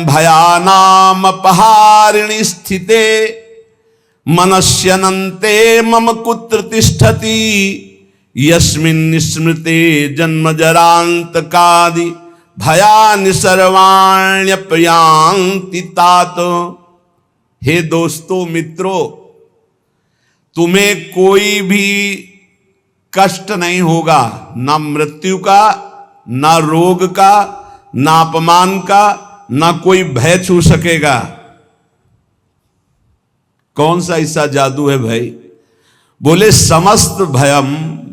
भयानामपहारिणि स्थिते मनस्यनन्ते मम कुत्र तिष्ठति यस्मिन् स्मृते जन्म जरान्तकादि भयानि सर्वाण्यपयांति तात। हे दोस्तों मित्रों, तुम्हें कोई भी कष्ट नहीं होगा, ना मृत्यु का, ना रोग का, ना अपमान का, ना कोई भय छू सकेगा। कौन सा ऐसा जादू है भाई? बोले समस्त भयम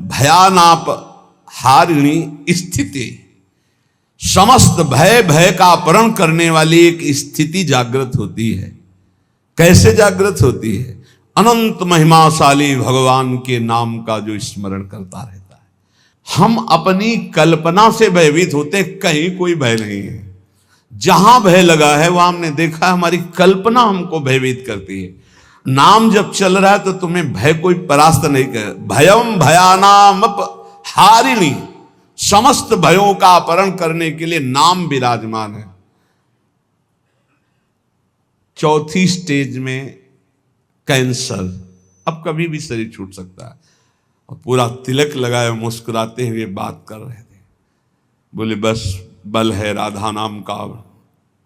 भयानाप हारिणी स्थिति, समस्त भय भय का अपहरण करने वाली एक स्थिति जागृत होती है। कैसे जागृत होती है? अनंत महिमाशाली भगवान के नाम का जो स्मरण करता रहता है। हम अपनी कल्पना से भयभीत होते, कहीं कोई भय नहीं है। जहां भय लगा है वहां हमने देखा हमारी कल्पना हमको भयभीत करती है। नाम जब चल रहा है तो तुम्हें भय कोई परास्त नहीं कर। भयम भयानामप हारिणी, समस्त भयों का अपहरण करने के लिए नाम विराजमान है। चौथी स्टेज में कैंसर, अब कभी भी शरीर छूट सकता है। और पूरा तिलक लगाए मुस्कुराते हुए बात कर रहे थे, बोले बस बल है राधा नाम का।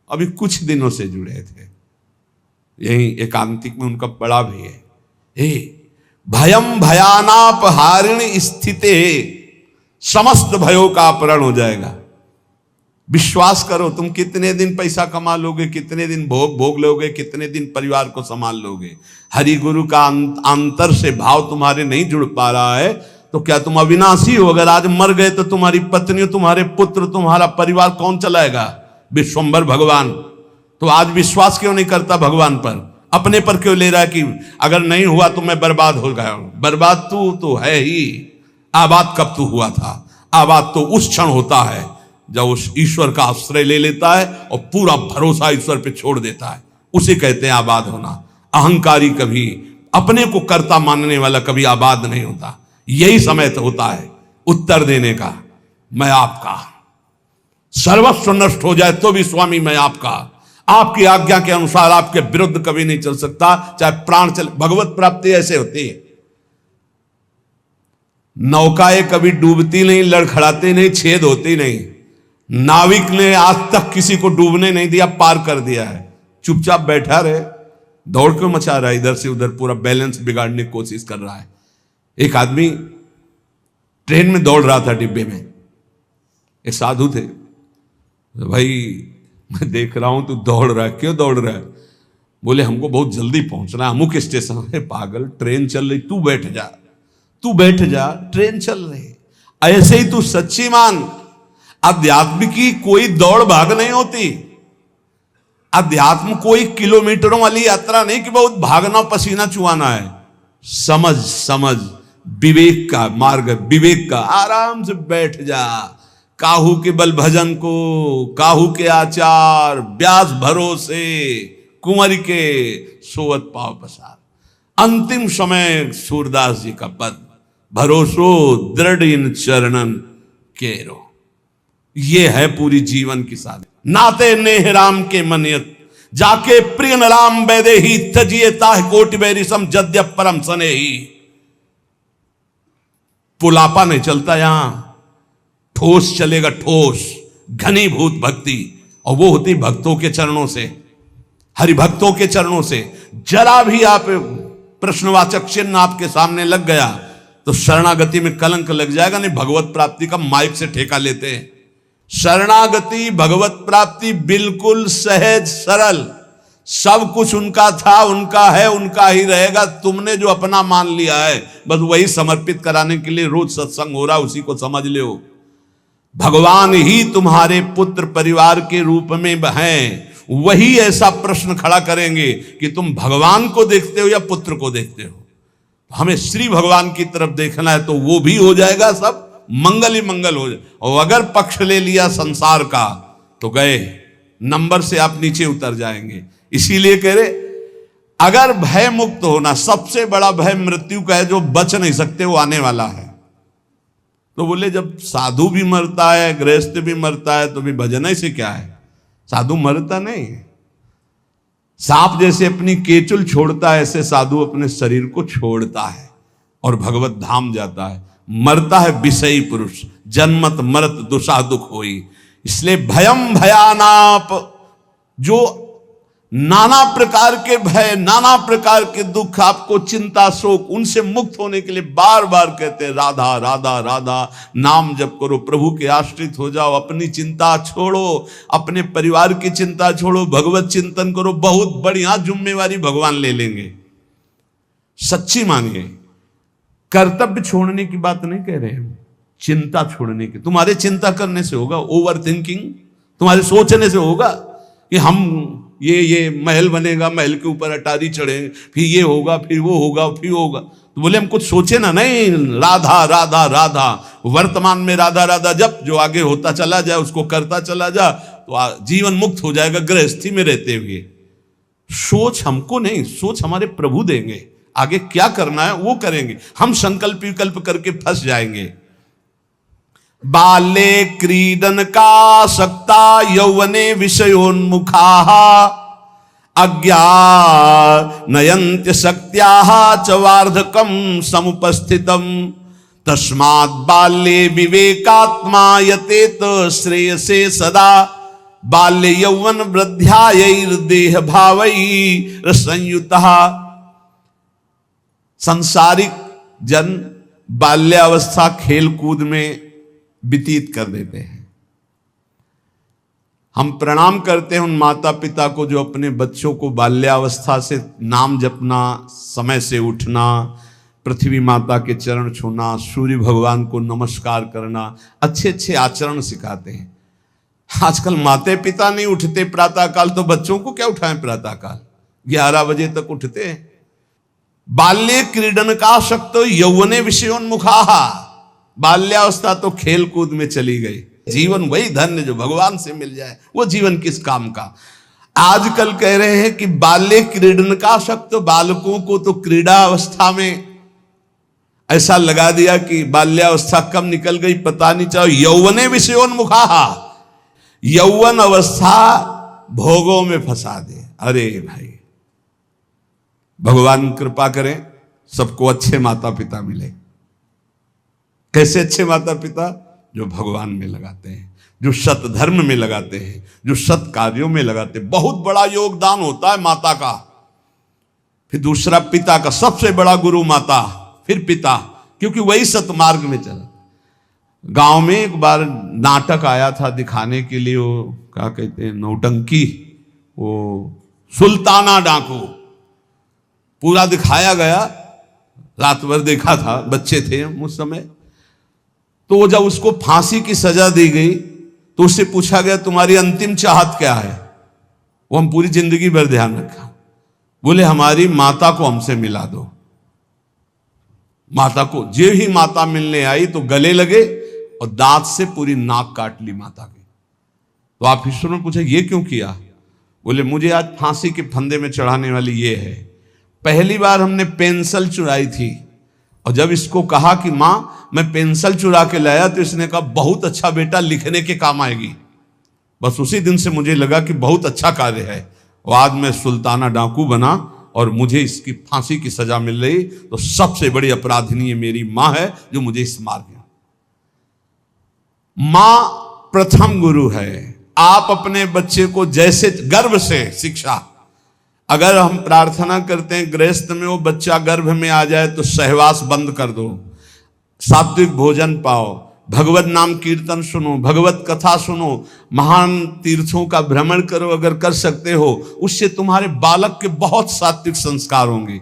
अभी कुछ दिनों से जुड़े थे, यही एकांतिक में उनका पड़ा भी है। हे भयम भयानापहारिणी स्थिते, समस्त भयों का अपहरण हो जाएगा। विश्वास करो, तुम कितने दिन पैसा कमा लोगे, कितने दिन भोग लोगे, कितने दिन परिवार को संभाल लोगे। हरि गुरु का अंतर से भाव तुम्हारे नहीं जुड़ पा रहा है तो क्या तुम अविनाशी हो? अगर आज मर गए तो तुम्हारी पत्नी, तुम्हारे पुत्र, तुम्हारा परिवार कौन चलाएगा? विश्वंभर भगवान। तो आज विश्वास क्यों नहीं करता भगवान पर? अपने पर क्यों ले रहा है कि अगर नहीं हुआ तो मैं बर्बाद हो गया हूं? बर्बाद तू तो है ही। आबाद कब तू हुआ था? आबाद तो उस क्षण होता है जब उस ईश्वर का आश्रय ले लेता है और पूरा भरोसा ईश्वर पे छोड़ देता है, उसे कहते हैं आबाद होना। अहंकारी कभी, अपने को कर्ता मानने वाला कभी आबाद नहीं होता। यही समय तो होता है उत्तर देने का, मैं आपका। सर्वस्व नष्ट हो जाए तो भी स्वामी मैं आपका। आपकी आज्ञा के अनुसार आपके विरुद्ध कभी नहीं चल सकता, चाहे प्राण चले। भगवत प्राप्ति ऐसे होती है। नौकाएं कभी डूबती नहीं, लड़खड़ाती नहीं, छेद होती नहीं। नाविक ने आज तक किसी को डूबने नहीं दिया, पार कर दिया है। चुपचाप बैठा रहे, दौड़ क्यों मचा रहा है इधर से उधर? पूरा बैलेंस बिगाड़ने की कोशिश कर रहा है। एक आदमी ट्रेन में दौड़ रहा था, डिब्बे में एक साधु थे। भाई मैं देख रहा हूं तू दौड़ रहा है, क्यों दौड़ रहा है? बोले हमको बहुत जल्दी पहुंचना है अमुक स्टेशन है। पागल, ट्रेन चल रही, तू बैठ जा, तू बैठ जा, ट्रेन चल रही। ऐसे ही तू सच्ची मान, अध्यात्म की कोई दौड़ भाग नहीं होती। अध्यात्म कोई किलोमीटरों वाली यात्रा नहीं कि बहुत भागना पसीना चुआना है। समझ समझ, विवेक का मार्ग, विवेक का। आराम से बैठ जा। काहू के बल भजन को, काहू के आचार, व्यास भरोसे, कुंवर के सोवत पाव पसार। अंतिम समय सूरदास जी का पद, भरोसो दृढ़ इन चरणन केरो। ये है पूरी जीवन की साधना। नाते नेह राम के मनियत, जाके प्रिय न राम वैदे ही, तजिए ताह कोटि बैरिसम जद्य परम सने ही। पुलापा नहीं चलता यहां, ठोस चलेगा, ठोस घनीभूत भक्ति। और वो होती भक्तों के चरणों से, हरिभक्तों के चरणों से। जरा भी आप प्रश्नवाचक चिन्ह आपके सामने लग गया तो शरणागति में कलंक लग जाएगा। नहीं, भगवत प्राप्ति का माइक से ठेका लेते हैं। शरणागति, भगवत प्राप्ति बिल्कुल सहज सरल। सब कुछ उनका था, उनका है, उनका ही रहेगा। तुमने जो अपना मान लिया है बस वही समर्पित कराने के लिए रोज सत्संग हो रहा, उसी को समझ लो। भगवान ही तुम्हारे पुत्र परिवार के रूप में हैं। वही ऐसा प्रश्न खड़ा करेंगे कि तुम भगवान को देखते हो या पुत्र को देखते हो। हमें श्री भगवान की तरफ देखना है तो वो भी हो जाएगा, सब मंगल ही मंगल हो जाए। और अगर पक्ष ले लिया संसार का तो गए, नंबर से आप नीचे उतर जाएंगे। इसीलिए कह रहे, अगर भय मुक्त होना, सबसे बड़ा भय मृत्यु का है, जो बच नहीं सकते, वो आने वाला है। तो बोले जब साधु भी मरता है, गृहस्थ भी मरता है, तो भी भजन से क्या है? साधु मरता नहीं। सांप जैसे अपनी केचुल छोड़ता है, ऐसे साधु अपने शरीर को छोड़ता है और भगवत धाम जाता है। मरता है विषयी पुरुष, जन्मत मरत दुषा दुख होई। इसलिए भयम भयानाप, जो नाना प्रकार के भय, नाना प्रकार के दुख, आपको चिंता शोक, उनसे मुक्त होने के लिए बार बार कहते हैं राधा राधा राधा, नाम जप करो, प्रभु के आश्रित हो जाओ, अपनी चिंता छोड़ो, अपने परिवार की चिंता छोड़ो, भगवत चिंतन करो। बहुत बढ़िया जिम्मेवारी भगवान ले लेंगे, सच्ची मानिए। कर्तव्य छोड़ने की बात नहीं कह रहे हैं, चिंता छोड़ने की। तुम्हारे चिंता करने से होगा, ओवर थिंकिंग तुम्हारे सोचने से होगा कि हम ये महल बनेगा, महल के ऊपर अटारी चढ़े, फिर ये होगा, फिर वो होगा, फिर वो होगा। तो बोले हम कुछ सोचे ना, नहीं, राधा राधा राधा, वर्तमान में राधा राधा जब, जो आगे होता चला जाए उसको करता चला जा, तो जीवन मुक्त हो जाएगा गृहस्थी में रहते हुए। सोच हमको नहीं, सोच हमारे प्रभु देंगे, आगे क्या करना है वो करेंगे। हम संकल्प विकल्प करके फंस जाएंगे। बाले क्रीडन का सक्ता यौवने विषयोन्मुखा अज्ञानयन्त्य शक्त्याः च वार्धकम समुपस्थितम तस्मात् बाल्ये विवेकात्मा यतेत श्रेयसे सदा बाल्य यौवन वृद्ध्यायैर्देह भावैर संयुतः। सांसारिक जन बाल्यावस्था खेल कूद में व्यतीत कर देते हैं। हम प्रणाम करते हैं उन माता पिता को जो अपने बच्चों को बाल्यावस्था से नाम जपना, समय से उठना, पृथ्वी माता के चरण छूना, सूर्य भगवान को नमस्कार करना, अच्छे अच्छे आचरण सिखाते हैं। आजकल माता पिता नहीं उठते प्रातःकाल, तो बच्चों को क्या उठाएं प्रातःकाल, 11 बजे तक उठते हैं। बाल्ये क्रीडन का शक्त यौवने विषयोन्मुखा, बाल्यावस्था तो खेल कूद में चली गई। जीवन वही धन्य जो भगवान से मिल जाए, वो जीवन किस काम का। आजकल कह रहे हैं कि बाल्य क्रीडन का शक्त, बालकों को तो क्रीड़ा अवस्था में ऐसा लगा दिया कि बाल्यावस्था कब निकल गई पता नहीं चला। यौवने विषयोन्मुखा, यौवन अवस्था भोगों में फंसा दे। अरे भाई, भगवान कृपा करें सबको अच्छे माता पिता मिले। कैसे अच्छे माता पिता? जो भगवान में लगाते हैं, जो सत धर्म में लगाते हैं, जो सत कार्यों में लगाते हैं। बहुत बड़ा योगदान होता है माता का, फिर दूसरा पिता का। सबसे बड़ा गुरु माता, फिर पिता, क्योंकि वही सतमार्ग में चला। गांव में एक बार नाटक आया था दिखाने के लिए, वो क्या कहते हैं, नौटंकी, वो सुल्ताना डाकू, पूरा दिखाया गया। रात भर देखा था, बच्चे थे उस समय। तो जब उसको फांसी की सजा दी गई तो उससे पूछा गया तुम्हारी अंतिम चाहत क्या है? वो हम पूरी जिंदगी भर ध्यान रखा। बोले हमारी माता को हमसे मिला दो। माता को, जे ही माता मिलने आई तो गले लगे और दांत से पूरी नाक काट ली माता की। तो आप ईश्वर ने पूछा ये क्यों किया? बोले मुझे आज फांसी के फंदे में चढ़ाने वाली ये है। पहली बार हमने पेंसिल चुराई थी और जब इसको कहा कि मां मैं पेंसिल चुरा के लाया तो इसने कहा बहुत अच्छा बेटा, लिखने के काम आएगी। बस उसी दिन से मुझे लगा कि बहुत अच्छा कार्य है। और आज मैं सुल्ताना डाकू बना और मुझे इसकी फांसी की सजा मिल रही, तो सबसे बड़ी अपराधिनी मेरी मां है जो मुझे इस मार गया। मां प्रथम गुरु है। आप अपने बच्चे को जैसे गर्भ से शिक्षा, अगर हम प्रार्थना करते हैं गृहस्थ में वो बच्चा गर्भ में आ जाए तो सहवास बंद कर दो, सात्विक भोजन पाओ, भगवत नाम कीर्तन सुनो, भगवत कथा सुनो, महान तीर्थों का भ्रमण करो अगर कर सकते हो, उससे तुम्हारे बालक के बहुत सात्विक संस्कार होंगे।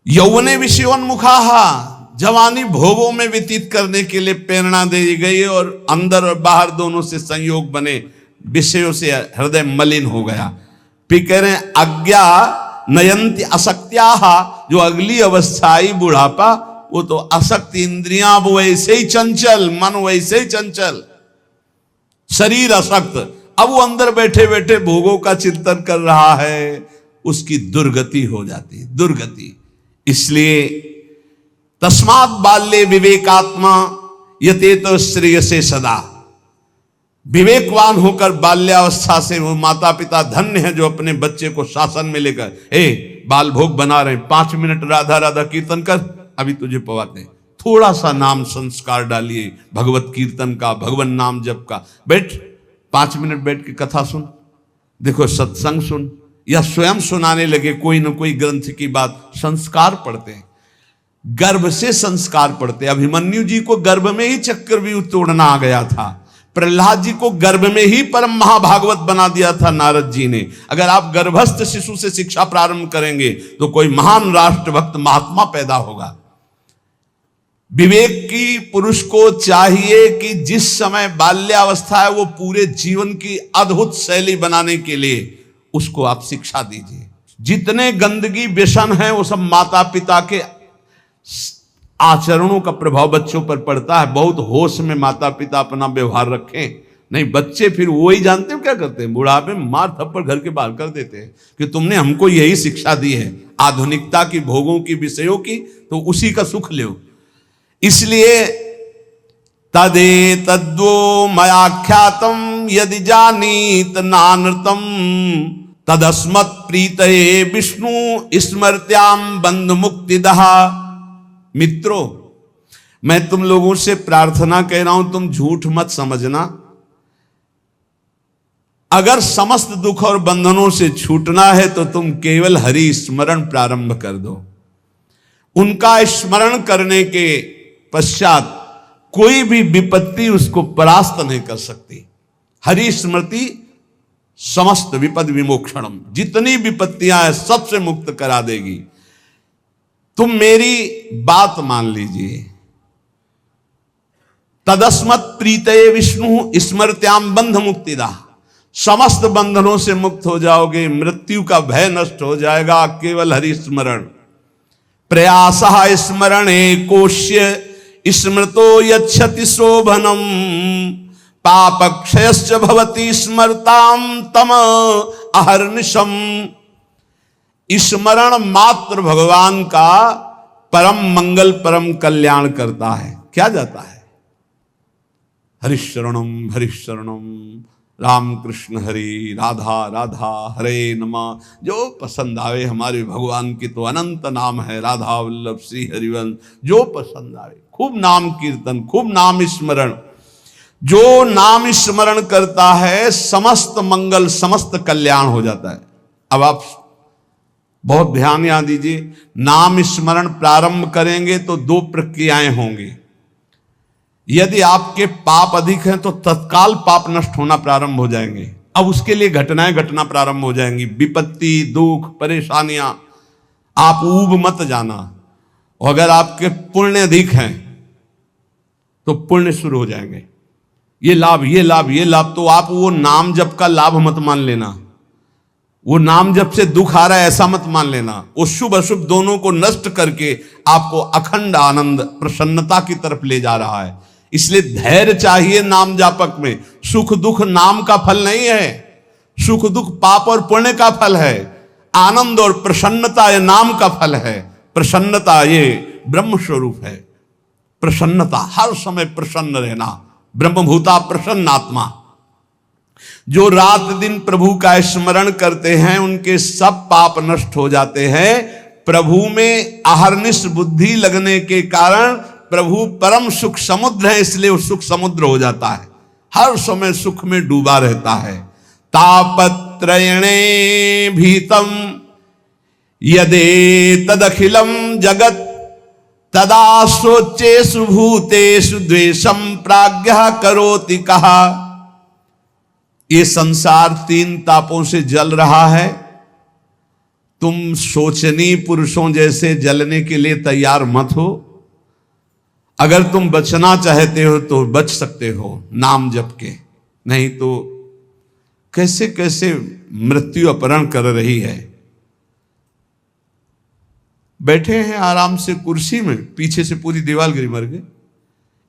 यौवने विषयोन्मुखा, जवानी भोगों में व्यतीत करने के लिए प्रेरणा दी गई और अंदर और बाहर दोनों से संयोग बने, विषयों से हृदय मलिन हो गया। फिर कह रहे हैं अज्ञा नयंती असक्त्या, जो अगली अवस्था आई बुढ़ापा, वो तो असक्त, इंद्रियां वैसे ही चंचल, मन वैसे ही चंचल, शरीर असक्त। अब वो अंदर बैठे बैठे भोगों का चिंतन कर रहा है, उसकी दुर्गति हो जाती, दुर्गति। इसलिए तस्मात् बाल्ये विवेकात्मा यतेत श्रेयसे सदा। विवेकवान होकर बाल्यावस्था से वो माता पिता धन्य है जो अपने बच्चे को शासन में लेकर, बाल भोग बना रहे हैं, 5 मिनट राधा राधा कीर्तन कर, अभी तुझे पवाते हैं, थोड़ा सा नाम संस्कार डालिए, भगवत कीर्तन का, भगवान नाम जप का, बैठ 5 मिनट बैठ के कथा सुन, देखो सत्संग सुन, या स्वयं सुनाने लगे कोई न कोई ग्रंथ की बात। संस्कार पढ़ते हैं, गर्भ से संस्कार पढ़ते। अभिमन्यु जी को गर्भ में ही चक्रव्यूह तोड़ना आ गया था, प्रहलाद जी को गर्भ में ही परम महाभागवत बना दिया था नारद जी ने। अगर आप गर्भस्थ शिशु से शिक्षा प्रारंभ करेंगे तो कोई महान राष्ट्रभक्त महात्मा पैदा होगा। विवेक की पुरुष को चाहिए कि जिस समय बाल्यावस्था है वो पूरे जीवन की अद्भुत शैली बनाने के लिए उसको आप शिक्षा दीजिए। जितने गंदगी व्यसन है वो सब माता पिता के आचरणों का प्रभाव बच्चों पर पड़ता है। बहुत होश में माता पिता अपना व्यवहार रखें, नहीं बच्चे फिर वही जानते हो क्या करते हैं, बुढ़ापे में मार थप्पड़ घर के बाहर कर देते हैं कि तुमने हमको यही शिक्षा दी है आधुनिकता की, भोगों की, विषयों की, तो उसी का सुख लो। इसलिए तदे तद्वो मयाख्यातम यदि जानीत नानृतम तदस्मत् प्रीतये विष्णु स्मृत्याम बंध मुक्तिदहा। मित्रों, मैं तुम लोगों से प्रार्थना कह रहा हूं, तुम झूठ मत समझना। अगर समस्त दुख और बंधनों से छूटना है तो तुम केवल हरि स्मरण प्रारंभ कर दो। उनका स्मरण करने के पश्चात कोई भी विपत्ति उसको परास्त नहीं कर सकती। हरि स्मृति समस्त विपद विमोक्षणम, जितनी विपत्तियां हैं सबसे मुक्त करा देगी। तुम मेरी बात मान लीजिए। तदस्मत् प्रीतये विष्णु स्मृत्याम बंध मुक्तिदा, समस्त बंधनों से मुक्त हो जाओगे, मृत्यु का भय नष्ट हो जाएगा केवल हरि स्मरण। प्रयासः स्मरणे कोश्य स्मृतो यच्छति शोभनम पापक्षयश्च भवति स्मरताम तम अहर्निशम। स्मरण मात्र भगवान का परम मंगल परम कल्याण करता है। क्या जाता है? हरिशरणम राम कृष्ण हरि, राधा राधा हरे नमः। जो पसंद आवे, हमारे भगवान की तो अनंत नाम है, राधा वल्लभ श्री हरिवंश, जो पसंद आवे। खूब नाम कीर्तन, खूब नाम स्मरण। जो नाम स्मरण करता है समस्त मंगल समस्त कल्याण हो जाता है। अब आप बहुत ध्यान यहां दीजिए, नाम स्मरण प्रारंभ करेंगे तो 2 प्रक्रियाएं होंगी। यदि आपके पाप अधिक हैं तो तत्काल पाप नष्ट होना प्रारंभ हो जाएंगे। अब उसके लिए घटनाएं घटना प्रारंभ हो जाएंगी, विपत्ति, दुख, परेशानियां। आप ऊब मत जाना। अगर आपके पुण्य अधिक हैं तो पुण्य शुरू हो जाएंगे, ये लाभ ये लाभ ये लाभ। तो आप वो नाम जप का लाभ मत मान लेना, वो नाम जप से दुख आ रहा है ऐसा मत मान लेना। वो शुभ अशुभ दोनों को नष्ट करके आपको अखंड आनंद प्रसन्नता की तरफ ले जा रहा है। इसलिए धैर्य चाहिए नाम जापक में। सुख दुख नाम का फल नहीं है, सुख दुख पाप और पुण्य का फल है। आनंद और प्रसन्नता ये नाम का फल है। प्रसन्नता ये ब्रह्म स्वरूप है। प्रसन्नता, हर समय प्रसन्न रहना, ब्रह्मभूता प्रसन्नात्मा। जो रात दिन प्रभु का स्मरण करते हैं उनके सब पाप नष्ट हो जाते हैं। प्रभु में अहर्निश बुद्धि लगने के कारण प्रभु परम सुख समुद्र है, इसलिए वो सुख समुद्र हो जाता है, हर समय सुख में डूबा रहता है। तापत्रयणे भीतम यदे तदखिलम जगत तदा सोचेषु भूतेषु द्वेषम प्राज्ञः करोति कहा। ये संसार 3 तापों से जल रहा है। तुम शोचनीय पुरुषों जैसे जलने के लिए तैयार मत हो। अगर तुम बचना चाहते हो तो बच सकते हो नाम जप के, नहीं तो कैसे कैसे मृत्यु अपहरण कर रही है। बैठे हैं आराम से कुर्सी में, पीछे से पूरी दीवार गिरी, मर गए।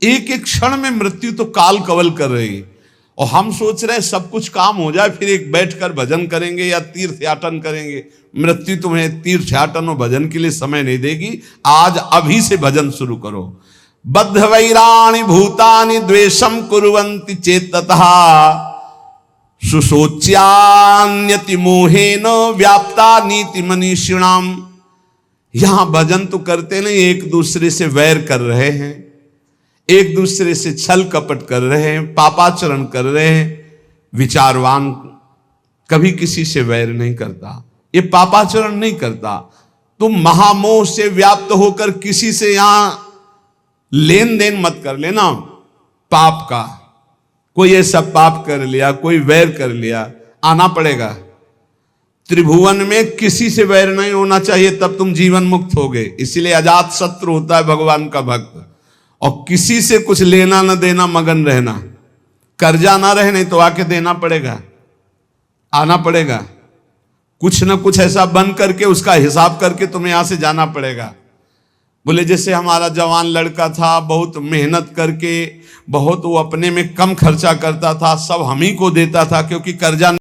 एक एक क्षण में मृत्यु तो काल कवल कर रही है। और हम सोच रहे हैं सब कुछ काम हो जाए फिर एक बैठकर भजन करेंगे या तीर्थयाटन करेंगे। मृत्यु तुम्हें तीर्थयाटन और भजन के लिए समय नहीं देगी। आज अभी से भजन शुरू करो। बद्ध वैराणि भूतानि द्वेषम कुर्वन्ति चेततः सुशोच्यान्यति मोहेन व्याप्ता नीति मनीषिणाम। यहां भजन तो करते नहीं, एक दूसरे से वैर कर रहे हैं, एक दूसरे से छल कपट कर रहे हैं, पापाचरण कर रहे हैं। विचारवान कभी किसी से वैर नहीं करता, ये पापाचरण नहीं करता। तुम महामोह से व्याप्त होकर किसी से यहां लेन देन मत कर लेना पाप का। कोई ऐसा पाप कर लिया, कोई वैर कर लिया, आना पड़ेगा। त्रिभुवन में किसी से वैर नहीं होना चाहिए, तब तुम जीवन मुक्त होगे। इसीलिए अजात शत्रु होता है भगवान का भक्त। और किसी से कुछ लेना न देना, मगन रहना, कर्जा ना रहे, नहीं तो आके देना पड़ेगा, आना पड़ेगा। कुछ ना कुछ ऐसा बन करके उसका हिसाब करके तुम्हें यहां से जाना पड़ेगा। बोले जैसे हमारा जवान लड़का था, बहुत मेहनत करके, बहुत वो अपने में कम खर्चा करता था, सब हम ही को देता था, क्योंकि कर्जा